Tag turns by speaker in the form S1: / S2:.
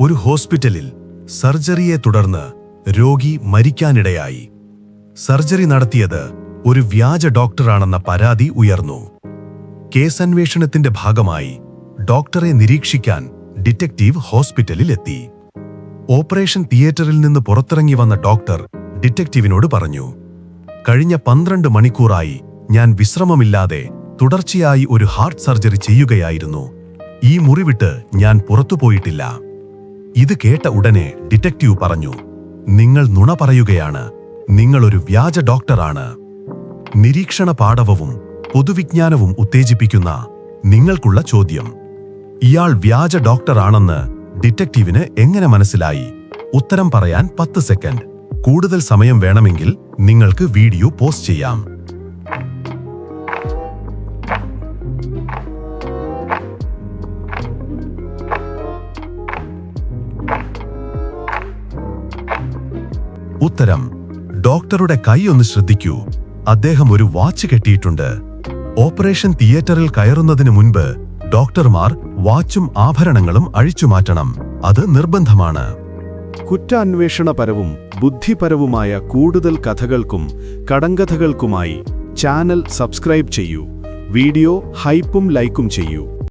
S1: ഒരു ഹോസ്പിറ്റലിൽ സർജറിയെ തുടർന്ന് രോഗി മരിക്കാനിടയായി. സർജറി നടത്തിയത് ഒരു വ്യാജ ഡോക്ടറാണെന്ന പരാതി ഉയർന്നു. കേസന്വേഷണത്തിന്റെ ഭാഗമായി ഡോക്ടറെ നിരീക്ഷിക്കാൻ ഡിറ്റക്റ്റീവ് ഹോസ്പിറ്റലിലെത്തി. ഓപ്പറേഷൻ തിയേറ്ററിൽ നിന്ന് പുറത്തിറങ്ങി വന്ന ഡോക്ടർ ഡിറ്റക്റ്റീവിനോട് പറഞ്ഞു, കഴിഞ്ഞ 12 മണിക്കൂറായി ഞാൻ വിശ്രമമില്ലാതെ തുടർച്ചയായി ഒരു ഹാർട്ട് സർജറി ചെയ്യുകയായിരുന്നു. ഈ മുറി വിട്ട് ഞാൻ പുറത്തുപോയിട്ടില്ല. ഇത് കേട്ട ഉടനെ ഡിറ്റക്റ്റീവ് പറഞ്ഞു, നിങ്ങൾ നുണ പറയുകയാണ്. നിങ്ങളൊരു വ്യാജ ഡോക്ടറാണ്. നിരീക്ഷണ പാടവവും പൊതുവിജ്ഞാനവും ഉത്തേജിപ്പിക്കുന്ന നിങ്ങൾക്കുള്ള ചോദ്യം. ഇയാൾ വ്യാജ ഡോക്ടറാണെന്ന് ഡിറ്റക്റ്റീവിന് എങ്ങനെ മനസ്സിലായി? ഉത്തരം പറയാൻ 10 സെക്കൻഡ്. കൂടുതൽ സമയം വേണമെങ്കിൽ നിങ്ങൾക്ക് വീഡിയോ പോസ്റ്റ് ചെയ്യാം. ഉത്തരം, ഡോക്ടറുടെ കൈ ഒന്ന് ശ്രദ്ധിക്കൂ. അദ്ദേഹം ഒരു വാച്ച് കെട്ടിയിട്ടുണ്ട്. ഓപ്പറേഷൻ തിയേറ്ററിൽ കയറുന്നതിന് മുൻപ് ഡോക്ടർമാർ വാച്ചും ആഭരണങ്ങളും അഴിച്ചുമാറ്റണം. അത് നിർബന്ധമാണ്.
S2: കുറ്റാന്വേഷണപരവും ബുദ്ധിപരവുമായ കൂടുതൽ കഥകൾക്കും കടങ്കഥകൾക്കുമായി ചാനൽ സബ്സ്ക്രൈബ് ചെയ്യൂ. വീഡിയോ ഹൈപ്പും ലൈക്കും ചെയ്യൂ.